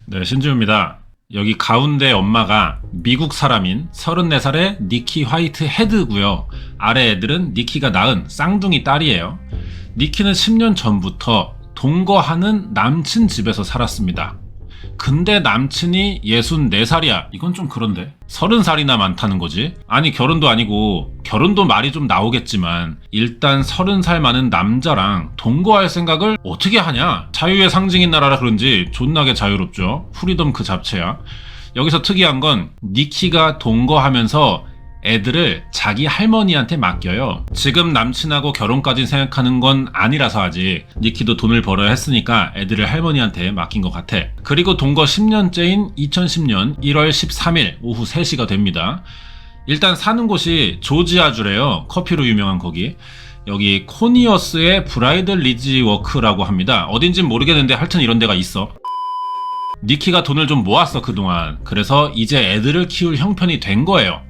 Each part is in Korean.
네, 신지우입니다. 여기 가운데 엄마가 미국 사람인 34살의 니키 화이트 헤드고요. 아래 애들은 니키가 낳은 쌍둥이 딸이에요. 니키는 10년 전부터 동거하는 남친 집에서 살았습니다. 근데 남친이 64살이야. 이건 좀 그런데. 30살이나 많다는 거지. 아니, 결혼도 아니고, 결혼도 말이 좀 나오겠지만 일단 30살 많은 남자랑 동거할 생각을 어떻게 하냐. 자유의 상징인 나라라 그런지 존나게 자유롭죠. 프리덤 그 자체야. 여기서 특이한 건 니키가 동거하면서 애들을 자기 할머니한테 맡겨요. 지금 남친하고 결혼까지 생각하는 건 아니라서 아직. 니키도 돈을 벌어야 했으니까 애들을 할머니한테 맡긴 것 같아. 그리고 동거 10년째인 2010년 1월 13일 오후 3시가 됩니다. 일단 사는 곳이 조지아주래요. 커피로 유명한 거기. 여기 코니어스의 브라이드 리지워크라고 합니다. 어딘진 모르겠는데 하여튼 이런 데가 있어. 니키가 돈을 좀 모았어 그동안. 그래서 이제 애들을 키울 형편이 된 거예요.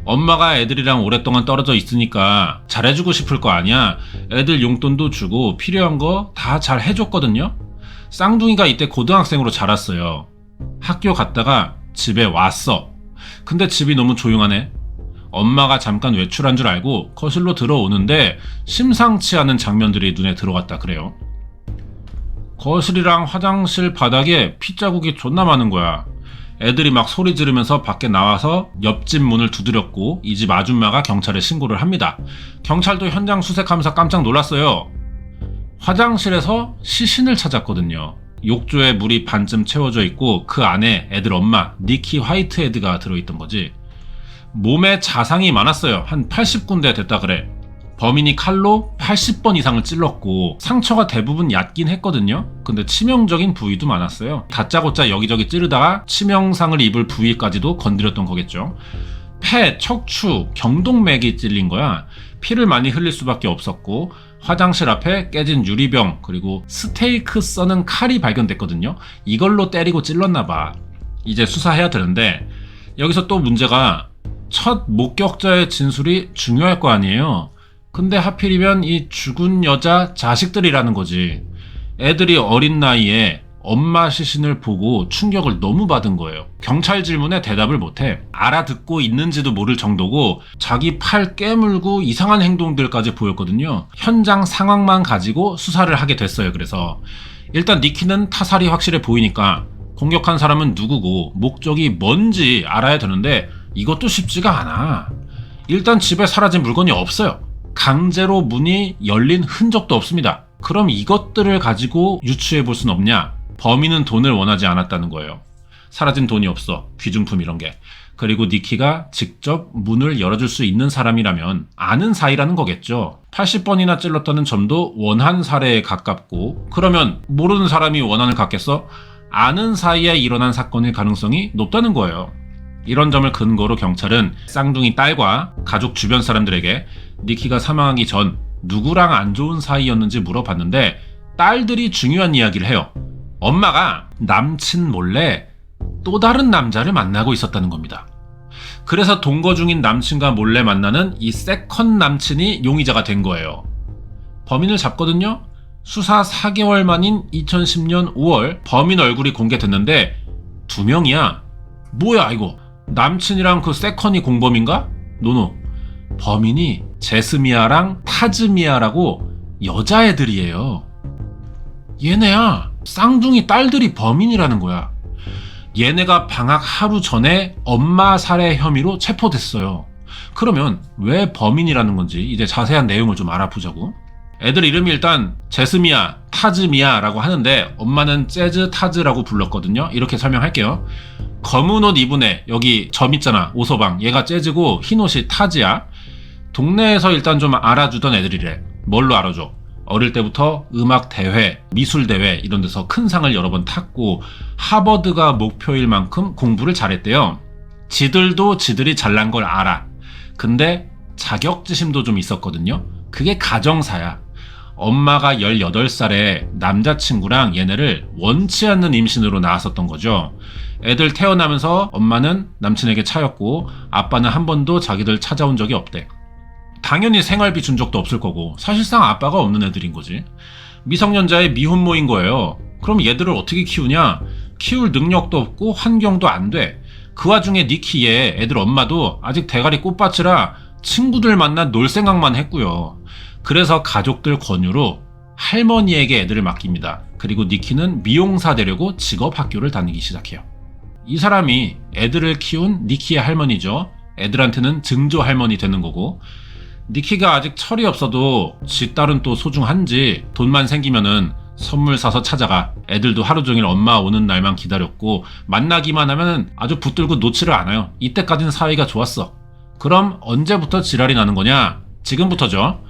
엄마가 애들이랑 오랫동안 떨어져 있으니까 잘해주고 싶을 거 아니야. 애들 용돈도 주고 필요한 거 다 잘 해줬거든요. 쌍둥이가 이때 고등학생으로 자랐어요. 학교 갔다가 집에 왔어. 근데 집이 너무 조용하네. 엄마가 잠깐 외출한 줄 알고 거실로 들어오는데 심상치 않은 장면들이 눈에 들어왔다 그래요. 거실이랑 화장실 바닥에 핏자국이 존나 많은 거야. 애들이 막 소리 지르면서 밖에 나와서 옆집 문을 두드렸고 이 집 아줌마가 경찰에 신고를 합니다. 경찰도 현장 수색하면서 깜짝 놀랐어요. 화장실에서 시신을 찾았거든요. 욕조에 물이 반쯤 채워져 있고 그 안에 애들 엄마 니키 화이트헤드가 들어있던 거지. 몸에 자상이 많았어요. 한 80군데 됐다 그래. 범인이 칼로 80번 이상을 찔렀고 상처가 대부분 얕긴 했거든요. 근데 치명적인 부위도 많았어요. 다짜고짜 여기저기 찌르다가 치명상을 입을 부위까지도 건드렸던 거겠죠. 폐, 척추, 경동맥이 찔린 거야. 피를 많이 흘릴 수밖에 없었고 화장실 앞에 깨진 유리병 그리고 스테이크 써는 칼이 발견됐거든요. 이걸로 때리고 찔렀나 봐. 이제 수사해야 되는데 여기서 또 문제가 첫 목격자의 진술이 중요할 거 아니에요. 근데 하필이면 이 죽은 여자 자식들이라는 거지. 애들이 어린 나이에 엄마 시신을 보고 충격을 너무 받은 거예요. 경찰 질문에 대답을 못해. 알아듣고 있는지도 모를 정도고 자기 팔 깨물고 이상한 행동들까지 보였거든요. 현장 상황만 가지고 수사를 하게 됐어요. 그래서 일단 니키는 타살이 확실해 보이니까 공격한 사람은 누구고 목적이 뭔지 알아야 되는데 이것도 쉽지가 않아. 일단 집에 사라진 물건이 없어요. 강제로 문이 열린 흔적도 없습니다. 그럼 이것들을 가지고 유추해 볼 순 없냐? 범인은 돈을 원하지 않았다는 거예요. 사라진 돈이 없어. 귀중품 이런 게. 그리고 니키가 직접 문을 열어줄 수 있는 사람이라면 아는 사이라는 거겠죠. 80번이나 찔렀다는 점도 원한 사례에 가깝고 그러면 모르는 사람이 원한을 갖겠어? 아는 사이에 일어난 사건일 가능성이 높다는 거예요. 이런 점을 근거로 경찰은 쌍둥이 딸과 가족 주변 사람들에게 니키가 사망하기 전 누구랑 안 좋은 사이였는지 물어봤는데 딸들이 중요한 이야기를 해요. 엄마가 남친 몰래 또 다른 남자를 만나고 있었다는 겁니다. 그래서 동거 중인 남친과 몰래 만나는 이 세컨 남친이 용의자가 된 거예요. 범인을 잡거든요. 수사 4개월 만인 2010년 5월 범인 얼굴이 공개됐는데 2명이야. 뭐야 이거? 남친이랑 그 세컨이 공범인가? 노노. 범인이 제스미아랑 타즈미아라고 여자애들이에요. 얘네야. 쌍둥이 딸들이 범인이라는 거야. 얘네가 방학 하루 전에 엄마 살해 혐의로 체포됐어요. 그러면 왜 범인이라는 건지 이제 자세한 내용을 좀 알아보자고. 애들 이름이 일단 제스미아, 타즈미아라고 하는데 엄마는 재즈 타즈라고 불렀거든요. 이렇게 설명할게요. 검은 옷 입은 애, 여기 점 있잖아, 오서방. 얘가 재즈고 흰 옷이 타즈야. 동네에서 일단 좀 알아주던 애들이래. 뭘로 알아줘? 어릴 때부터 음악 대회, 미술 대회 이런 데서 큰 상을 여러 번 탔고 하버드가 목표일 만큼 공부를 잘했대요. 지들도 지들이 잘난 걸 알아. 근데 자격지심도 좀 있었거든요. 그게 가정사야. 엄마가 18살에 남자친구랑 얘네를 원치 않는 임신으로 낳았었던 거죠. 애들 태어나면서 엄마는 남친에게 차였고 아빠는 한 번도 자기들 찾아온 적이 없대. 당연히 생활비 준 적도 없을 거고 사실상 아빠가 없는 애들인 거지. 미성년자의 미혼모인 거예요. 그럼 얘들을 어떻게 키우냐? 키울 능력도 없고 환경도 안 돼. 그 와중에 니키의 애들 엄마도 아직 대가리 꽃밭이라 친구들 만나 놀 생각만 했고요. 그래서 가족들 권유로 할머니에게 애들을 맡깁니다. 그리고 니키는 미용사 되려고 직업 학교를 다니기 시작해요. 이 사람이 애들을 키운 니키의 할머니죠. 애들한테는 증조 할머니 되는 거고, 니키가 아직 철이 없어도 지 딸은 또 소중한지 돈만 생기면은 선물 사서 찾아가. 애들도 하루 종일 엄마 오는 날만 기다렸고 만나기만 하면 아주 붙들고 놓지를 않아요. 이때까지는 사이가 좋았어. 그럼 언제부터 지랄이 나는 거냐? 지금부터죠.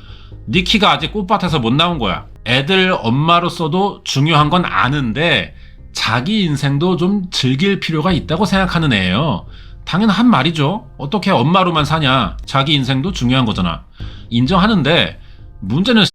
니키가 아직 꽃밭에서 못 나온 거야. 애들 엄마로서도 중요한 건 아는데 자기 인생도 좀 즐길 필요가 있다고 생각하는 애예요. 당연한 말이죠. 어떻게 엄마로만 사냐. 자기 인생도 중요한 거잖아. 인정하는데 문제는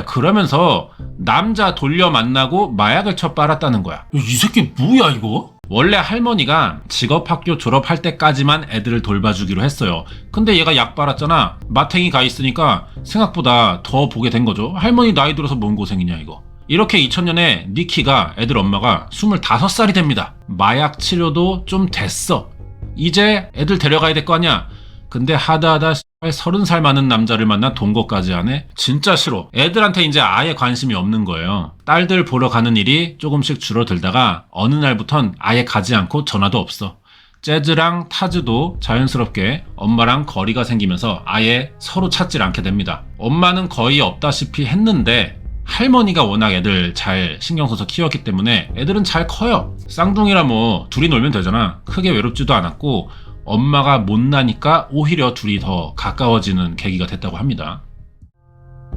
그러면서 남자 돌려 만나고 마약을 쳐 빨았다는 거야. 이 새끼 뭐야 이거? 원래 할머니가 직업학교 졸업할 때까지만 애들을 돌봐주기로 했어요. 근데 얘가 약 빨았잖아. 마탱이 가 있으니까 생각보다 더 보게 된 거죠. 할머니 나이 들어서 뭔 고생이냐 이거. 이렇게 2000년에 니키가 애들 엄마가 25살이 됩니다. 마약 치료도 좀 됐어. 이제 애들 데려가야 될 거 아니야. 근데 하다하다 30살 많은 남자를 만나 동거까지 하네? 진짜 싫어. 애들한테 이제 아예 관심이 없는 거예요. 딸들 보러 가는 일이 조금씩 줄어들다가 어느 날부턴 아예 가지 않고 전화도 없어. 재즈랑 타즈도 자연스럽게 엄마랑 거리가 생기면서 아예 서로 찾질 않게 됩니다. 엄마는 거의 없다시피 했는데 할머니가 워낙 애들 잘 신경 써서 키웠기 때문에 애들은 잘 커요. 쌍둥이라 뭐 둘이 놀면 되잖아. 크게 외롭지도 않았고 엄마가 못나니까 오히려 둘이 더 가까워지는 계기가 됐다고 합니다.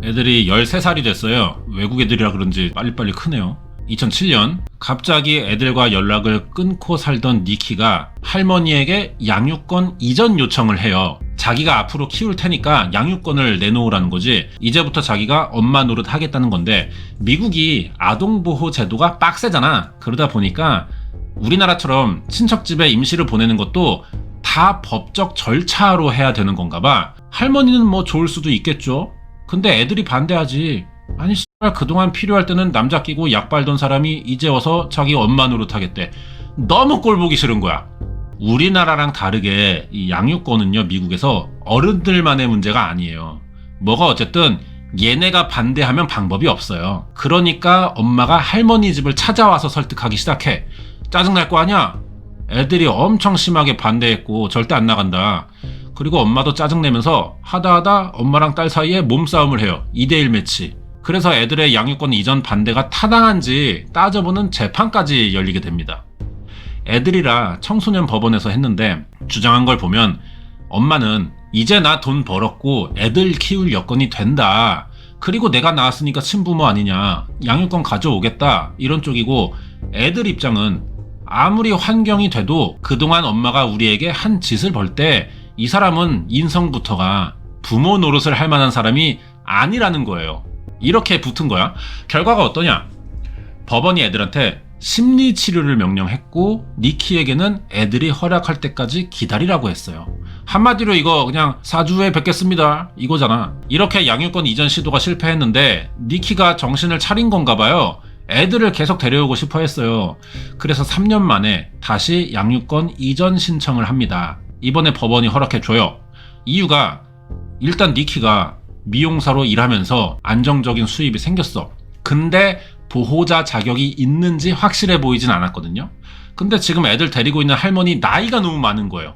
애들이 13살이 됐어요. 외국 애들이라 그런지 빨리빨리 크네요. 2007년 갑자기 애들과 연락을 끊고 살던 니키가 할머니에게 양육권 이전 요청을 해요. 자기가 앞으로 키울 테니까 양육권을 내놓으라는 거지. 이제부터 자기가 엄마 노릇 하겠다는 건데, 미국이 아동보호 제도가 빡세잖아. 그러다 보니까 우리나라처럼 친척집에 임시를 보내는 것도 다 법적 절차로 해야 되는 건가 봐. 할머니는 뭐 좋을 수도 있겠죠. 근데 애들이 반대하지. 아니 씨발 그동안 필요할 때는 남자 끼고 약 빨던 사람이 이제 와서 자기 엄마 노릇하겠대. 너무 꼴보기 싫은 거야. 우리나라랑 다르게 이 양육권은요, 미국에서 어른들만의 문제가 아니에요. 뭐가 어쨌든 얘네가 반대하면 방법이 없어요. 그러니까 엄마가 할머니 집을 찾아와서 설득하기 시작해. 짜증날 거 아니야? 애들이 엄청 심하게 반대했고 절대 안 나간다. 그리고 엄마도 짜증내면서 하다하다 엄마랑 딸 사이에 몸싸움을 해요. 2대1 매치. 그래서 애들의 양육권 이전 반대가 타당한지 따져보는 재판까지 열리게 됩니다. 애들이라 청소년 법원에서 했는데 주장한 걸 보면 엄마는 이제 나 돈 벌었고 애들 키울 여건이 된다. 그리고 내가 낳았으니까 친부모 아니냐. 양육권 가져오겠다. 이런 쪽이고, 애들 입장은 아무리 환경이 돼도 그동안 엄마가 우리에게 한 짓을 벌 때 이 사람은 인성부터가 부모 노릇을 할 만한 사람이 아니라는 거예요. 이렇게 붙은 거야. 결과가 어떠냐? 법원이 애들한테 심리치료를 명령했고 니키에게는 애들이 허락할 때까지 기다리라고 했어요. 한마디로 이거 그냥 사주에 뵙겠습니다 이거잖아. 이렇게 양육권 이전 시도가 실패했는데 니키가 정신을 차린 건가 봐요. 애들을 계속 데려오고 싶어 했어요. 그래서 3년 만에 다시 양육권 이전 신청을 합니다. 이번에 법원이 허락해줘요. 이유가 일단 니키가 미용사로 일하면서 안정적인 수입이 생겼어. 근데 보호자 자격이 있는지 확실해 보이진 않았거든요. 근데 지금 애들 데리고 있는 할머니 나이가 너무 많은 거예요.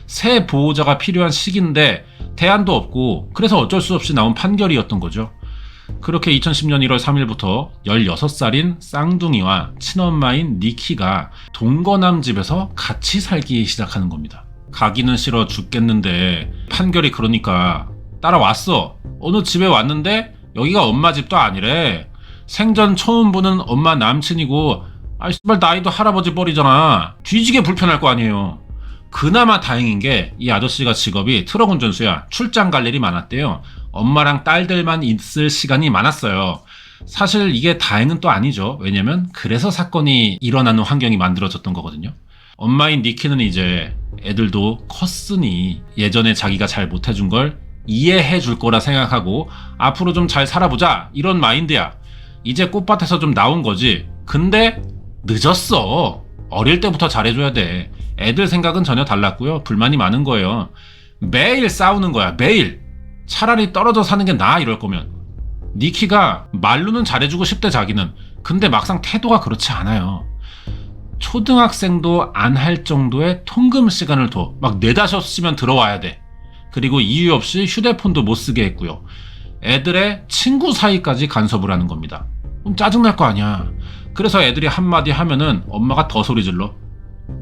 새 보호자가 필요한 시기인데 대안도 없고, 그래서 어쩔 수 없이 나온 판결이었던 거죠. 그렇게 2010년 1월 3일부터 16살인 쌍둥이와 친엄마인 니키가 동거남 집에서 같이 살기 시작하는 겁니다. 가기는 싫어 죽겠는데 판결이 그러니까 따라왔어. 어느 집에 왔는데 여기가 엄마 집도 아니래. 생전 처음 보는 엄마 남친이고, 아이 씨발 나이도 할아버지 뻘이잖아. 뒤지게 불편할 거 아니에요. 그나마 다행인 게 이 아저씨가 직업이 트럭 운전수야. 출장 갈 일이 많았대요. 엄마랑 딸들만 있을 시간이 많았어요. 사실 이게 다행은 또 아니죠. 왜냐면 그래서 사건이 일어나는 환경이 만들어졌던 거거든요. 엄마인 니키는 이제 애들도 컸으니 예전에 자기가 잘 못해준 걸 이해해 줄 거라 생각하고 앞으로 좀 잘 살아보자 이런 마인드야. 이제 꽃밭에서 좀 나온 거지. 근데 늦었어. 어릴 때부터 잘해줘야 돼. 애들 생각은 전혀 달랐고요. 불만이 많은 거예요. 매일 싸우는 거야. 매일. 차라리 떨어져 사는 게 나아 이럴 거면. 니키가 말로는 잘해주고 싶대 자기는. 근데 막상 태도가 그렇지 않아요. 초등학생도 안 할 정도의 통금 시간을 둬. 막 4, 5시면 들어와야 돼. 그리고 이유 없이 휴대폰도 못 쓰게 했고요. 애들의 친구 사이까지 간섭을 하는 겁니다. 그럼 짜증날 거 아니야. 그래서 애들이 한마디 하면은 엄마가 더 소리 질러.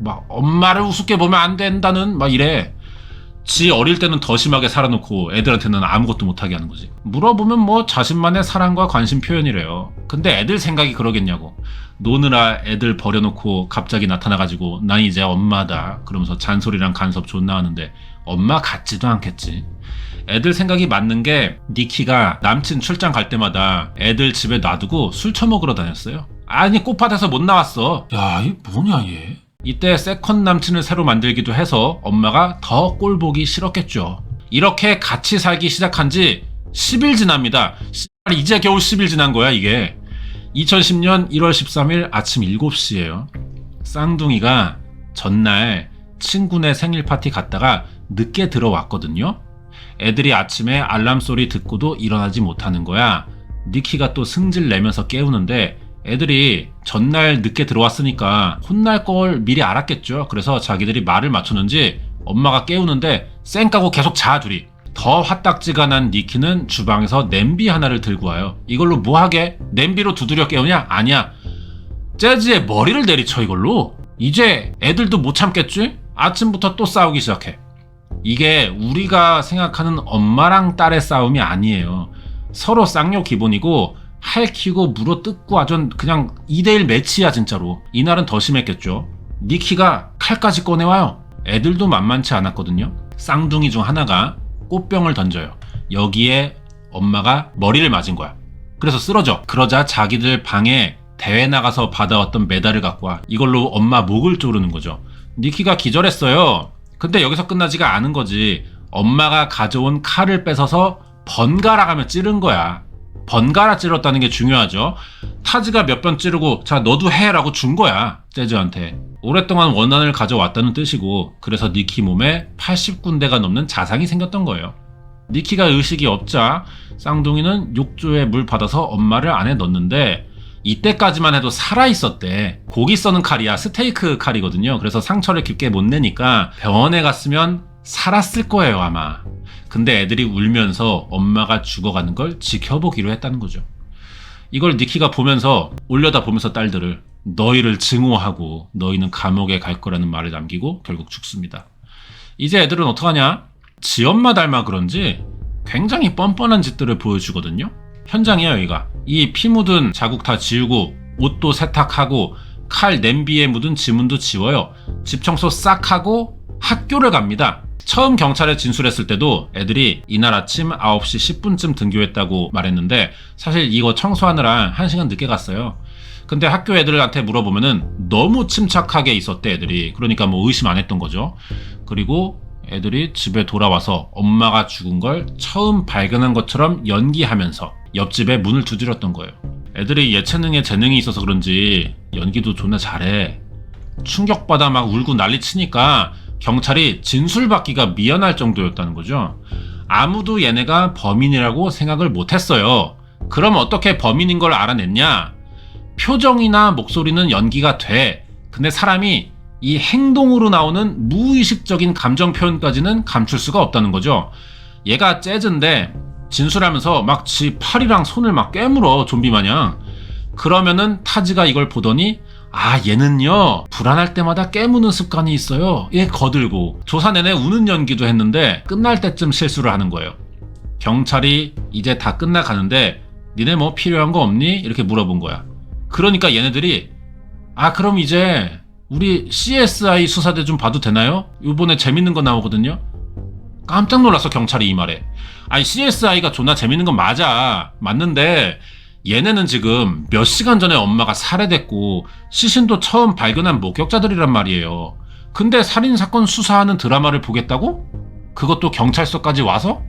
막 엄마를 우습게 보면 안 된다는 막 이래. 지 어릴 때는 더 심하게 살아놓고 애들한테는 아무것도 못하게 하는 거지. 물어보면 뭐 자신만의 사랑과 관심 표현이래요. 근데 애들 생각이 그러겠냐고. 노느라 애들 버려놓고 갑자기 나타나가지고 난 이제 엄마다 그러면서 잔소리랑 간섭 존나 하는데 엄마 같지도 않겠지. 애들 생각이 맞는 게 니키가 남친 출장 갈 때마다 애들 집에 놔두고 술 처먹으러 다녔어요. 아니 꽃밭에서 못 나왔어. 야, 이 뭐냐 얘. 이때 세컨 남친을 새로 만들기도 해서 엄마가 더 꼴보기 싫었겠죠. 이렇게 같이 살기 시작한 지 10일 지납니다. 이제 겨우 10일 지난 거야 이게. 2010년 1월 13일 아침 7시예요. 쌍둥이가 전날 친구네 생일 파티 갔다가 늦게 들어왔거든요. 애들이 아침에 알람 소리 듣고도 일어나지 못하는 거야. 니키가 또 승질 내면서 깨우는데 애들이 전날 늦게 들어왔으니까 혼날 걸 미리 알았겠죠. 그래서 자기들이 말을 맞췄는지 엄마가 깨우는데 쌩 까고 계속 자 둘이. 더 화딱지가 난 니키는 주방에서 냄비 하나를 들고 와요. 이걸로 뭐 하게? 냄비로 두드려 깨우냐? 아니야. 재즈의 머리를 내리쳐 이걸로. 이제 애들도 못 참겠지? 아침부터 또 싸우기 시작해. 이게 우리가 생각하는 엄마랑 딸의 싸움이 아니에요. 서로 쌍욕 기본이고 할퀴고 물어뜯고 완전 그냥 2대1 매치야 진짜로. 이날은 더 심했겠죠. 니키가 칼까지 꺼내와요. 애들도 만만치 않았거든요. 쌍둥이 중 하나가 꽃병을 던져요. 여기에 엄마가 머리를 맞은 거야. 그래서 쓰러져. 그러자 자기들 방에 대회 나가서 받아왔던 메달을 갖고 와. 이걸로 엄마 목을 조르는 거죠. 니키가 기절했어요. 근데 여기서 끝나지가 않은 거지. 엄마가 가져온 칼을 뺏어서 번갈아 가며 찌른 거야. 번갈아 찔렀다는 게 중요하죠. 타지가 몇 번 찌르고 자 너도 해 라고 준 거야. 재즈한테. 오랫동안 원한을 가져왔다는 뜻이고 그래서 니키 몸에 80군데가 넘는 자상이 생겼던 거예요. 니키가 의식이 없자 쌍둥이는 욕조에 물 받아서 엄마를 안에 넣었는데 이때까지만 해도 살아있었대. 고기 써는 칼이야. 스테이크 칼이거든요. 그래서 상처를 깊게 못 내니까 병원에 갔으면 살았을 거예요 아마. 근데 애들이 울면서 엄마가 죽어가는 걸 지켜보기로 했다는 거죠. 이걸 니키가 보면서 올려다보면서 딸들을 너희를 증오하고 너희는 감옥에 갈 거라는 말을 남기고 결국 죽습니다. 이제 애들은 어떡하냐? 지 엄마 닮아 그런지 굉장히 뻔뻔한 짓들을 보여주거든요. 현장이에요 여기가. 이 피 묻은 자국 다 지우고 옷도 세탁하고 칼 냄비에 묻은 지문도 지워요. 집 청소 싹 하고 학교를 갑니다. 처음 경찰에 진술했을 때도 애들이 이날 아침 9시 10분쯤 등교했다고 말했는데 사실 이거 청소하느라 1시간 늦게 갔어요. 근데 학교 애들한테 물어보면은 너무 침착하게 있었대 애들이. 그러니까 뭐 의심 안 했던 거죠. 그리고 애들이 집에 돌아와서 엄마가 죽은 걸 처음 발견한 것처럼 연기하면서 옆집에 문을 두드렸던 거예요. 애들이 예체능에 재능이 있어서 그런지 연기도 존나 잘해. 충격받아 막 울고 난리 치니까 경찰이 진술받기가 미안할 정도였다는 거죠. 아무도 얘네가 범인이라고 생각을 못했어요. 그럼 어떻게 범인인 걸 알아냈냐? 표정이나 목소리는 연기가 돼. 근데 사람이 이 행동으로 나오는 무의식적인 감정 표현까지는 감출 수가 없다는 거죠. 얘가 재즈인데 진술하면서 막 지 팔이랑 손을 막 깨물어 좀비 마냥. 그러면은 타지가 이걸 보더니 아 얘는요 불안할 때마다 깨무는 습관이 있어요. 얘 거들고 조사 내내 우는 연기도 했는데 끝날 때쯤 실수를 하는 거예요. 경찰이 이제 다 끝나가는데 니네 뭐 필요한 거 없니? 이렇게 물어본 거야. 그러니까 얘네들이 아 그럼 이제 우리 CSI 수사대 좀 봐도 되나요? 요번에 재밌는 거 나오거든요. 깜짝 놀랐어 경찰이 이 말에. 아니 CSI가 존나 재밌는 건 맞는데 얘네는 지금 몇 시간 전에 엄마가 살해됐고 시신도 처음 발견한 목격자들이란 말이에요. 근데 살인사건 수사하는 드라마를 보겠다고? 그것도 경찰서까지 와서?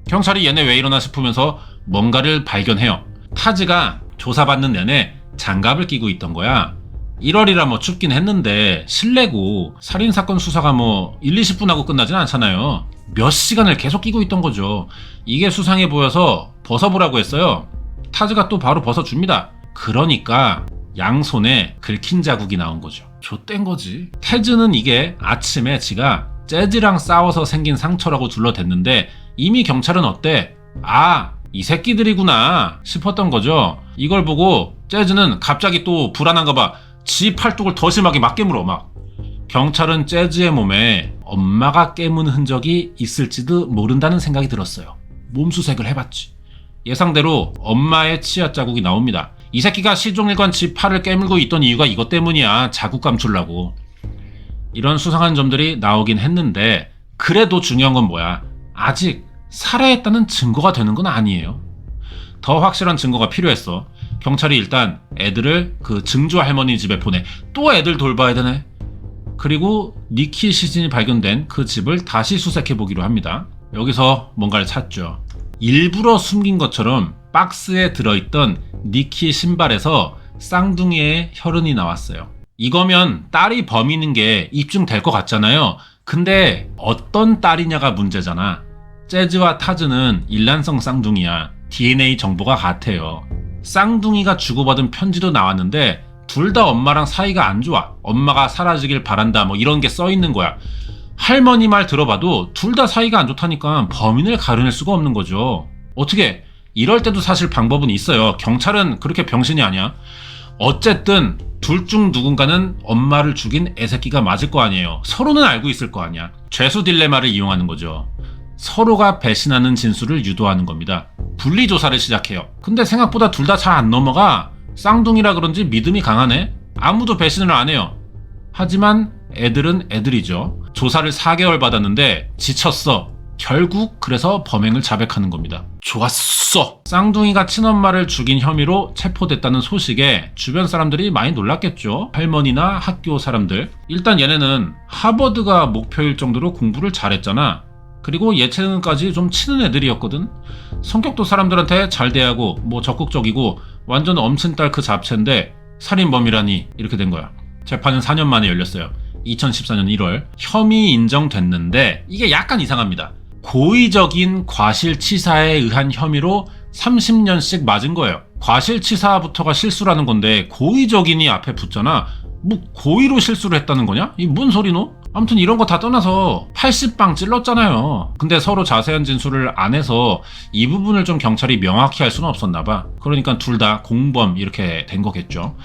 경찰이 얘네 왜 이러나 싶으면서 뭔가를 발견해요. 타지가 조사받는 내내 장갑을 끼고 있던 거야. 1월이라 뭐 춥긴 했는데 실내고 살인사건 수사가 뭐 1, 20분 하고 끝나진 않잖아요. 몇 시간을 계속 끼고 있던 거죠. 이게 수상해 보여서 벗어보라고 했어요. 타즈가 또 바로 벗어줍니다. 그러니까 양손에 긁힌 자국이 나온 거죠. 좆된 거지. 태즈는 이게 아침에 지가 재즈랑 싸워서 생긴 상처라고 둘러댔는데 이미 경찰은 어때? 아, 이 새끼들이구나 싶었던 거죠. 이걸 보고 재즈는 갑자기 또 불안한가 봐. 지 팔뚝을 더 심하게 막 깨물어 막. 경찰은 재즈의 몸에 엄마가 깨문 흔적이 있을지도 모른다는 생각이 들었어요. 몸수색을 해봤지. 예상대로 엄마의 치아 자국이 나옵니다. 이 새끼가 시종일관 지 팔을 깨물고 있던 이유가 이것 때문이야. 자국 감추려고. 이런 수상한 점들이 나오긴 했는데 그래도 중요한 건 뭐야? 아직 살해했다는 증거가 되는 건 아니에요. 더 확실한 증거가 필요했어. 경찰이 일단 애들을 그 증조 할머니 집에 보내. 또 애들 돌봐야 되네. 그리고 니키 시신이 발견된 그 집을 다시 수색해보기로 합니다. 여기서 뭔가를 찾죠. 일부러 숨긴 것처럼 박스에 들어있던 니키 신발에서 쌍둥이의 혈흔이 나왔어요. 이거면 딸이 범인인 게 입증될 것 같잖아요. 근데 어떤 딸이냐가 문제잖아. 재즈와 타즈는 일란성 쌍둥이야. DNA 정보가 같아요. 쌍둥이가 주고받은 편지도 나왔는데 둘 다 엄마랑 사이가 안 좋아. 엄마가 사라지길 바란다 뭐 이런 게 써있는 거야. 할머니 말 들어봐도 둘 다 사이가 안 좋다니까 범인을 가려낼 수가 없는 거죠. 어떻게 이럴 때도 사실 방법은 있어요. 경찰은 그렇게 병신이 아니야. 어쨌든 둘 중 누군가는 엄마를 죽인 애새끼가 맞을 거 아니에요. 서로는 알고 있을 거 아니야. 죄수 딜레마를 이용하는 거죠. 서로가 배신하는 진술을 유도하는 겁니다. 분리조사를 시작해요. 근데 생각보다 둘 다 잘 안 넘어가. 쌍둥이라 그런지 믿음이 강하네. 아무도 배신을 안 해요. 하지만 애들은 애들이죠. 조사를 4개월 받았는데 지쳤어. 결국 그래서 범행을 자백하는 겁니다. 좋았어. 쌍둥이가 친엄마를 죽인 혐의로 체포됐다는 소식에 주변 사람들이 많이 놀랐겠죠. 할머니나 학교 사람들. 일단 얘네는 하버드가 목표일 정도로 공부를 잘했잖아. 그리고 예체능까지 좀 치는 애들이었거든. 성격도 사람들한테 잘 대하고 뭐 적극적이고 완전 엄친딸 그 잡채인데 살인범이라니 이렇게 된 거야. 재판은 4년 만에 열렸어요. 2014년 1월 혐의 인정됐는데 이게 약간 이상합니다. 고의적인 과실치사에 의한 혐의로 30년씩 맞은 거예요. 과실치사부터가 실수라는 건데 고의적인이 앞에 붙잖아. 뭐 고의로 실수를 했다는 거냐? 이 뭔 소리노? 아무튼 이런 거 다 떠나서 80방 찔렀잖아요. 근데 서로 자세한 진술을 안 해서 이 부분을 좀 경찰이 명확히 할 수는 없었나 봐. 그러니까 둘 다 공범 이렇게 된 거겠죠.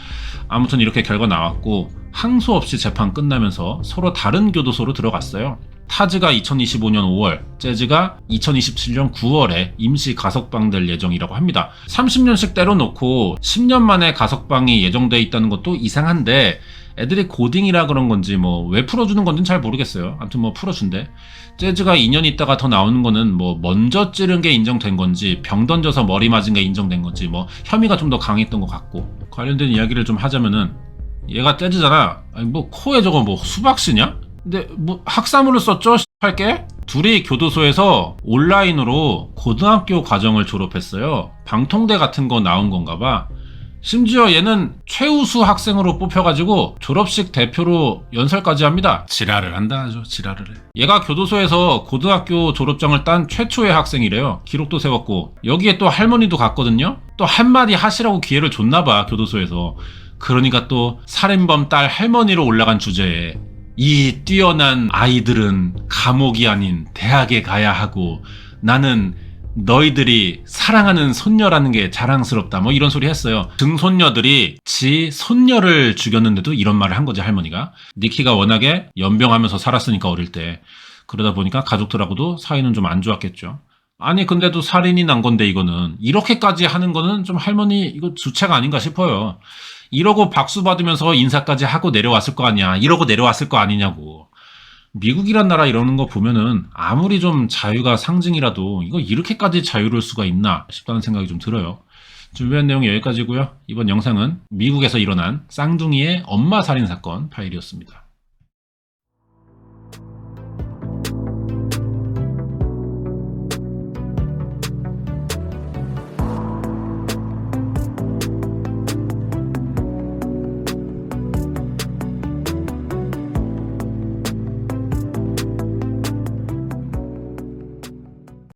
아무튼 이렇게 결과 나왔고 항소 없이 재판 끝나면서 서로 다른 교도소로 들어갔어요. 타즈가 2025년 5월, 재즈가 2027년 9월에 임시 가석방될 예정이라고 합니다. 30년씩 때려놓고 10년 만에 가석방이 예정돼 있다는 것도 이상한데 애들이 고딩이라 그런 건지 뭐 왜 풀어주는 건지는 잘 모르겠어요. 아무튼 뭐 풀어준대. 재즈가 2년 있다가 더 나오는 거는 뭐 먼저 찌른 게 인정된 건지 병 던져서 머리 맞은 게 인정된 건지 뭐 혐의가 좀 더 강했던 것 같고. 관련된 이야기를 좀 하자면은 얘가 재즈잖아. 아니 뭐 코에 저거 뭐 수박씨냐? 근데 뭐 학사물을 썼죠? 할게. 둘이 교도소에서 온라인으로 고등학교 과정을 졸업했어요. 방통대 같은 거 나온 건가 봐. 심지어 얘는 최우수 학생으로 뽑혀가지고 졸업식 대표로 연설까지 합니다. 지랄을 한다 아주 지랄을 해. 얘가 교도소에서 고등학교 졸업장을 딴 최초의 학생이래요. 기록도 세웠고 여기에 또 할머니도 갔거든요. 또 한마디 하시라고 기회를 줬나봐 교도소에서. 그러니까 또 살인범 딸 할머니로 올라간 주제에 이 뛰어난 아이들은 감옥이 아닌 대학에 가야 하고 나는 너희들이 사랑하는 손녀라는 게 자랑스럽다 뭐 이런 소리 했어요. 증손녀들이 지 손녀를 죽였는데도 이런 말을 한 거지 할머니가. 니키가 워낙에 연병하면서 살았으니까 어릴 때. 그러다 보니까 가족들하고도 사이는 좀 안 좋았겠죠. 아니 근데도 살인이 난 건데 이거는 이렇게까지 하는 거는 좀 할머니 이거 주체가 아닌가 싶어요. 이러고 박수 받으면서 인사까지 하고 내려왔을 거 아니야. 이러고 내려왔을 거 아니냐고. 미국이란 나라 이러는 거 보면은 아무리 좀 자유가 상징이라도 이거 이렇게까지 자유로울 수가 있나 싶다는 생각이 좀 들어요. 준비한 내용이 여기까지고요. 이번 영상은 미국에서 일어난 쌍둥이의 엄마 살인 사건 파일이었습니다.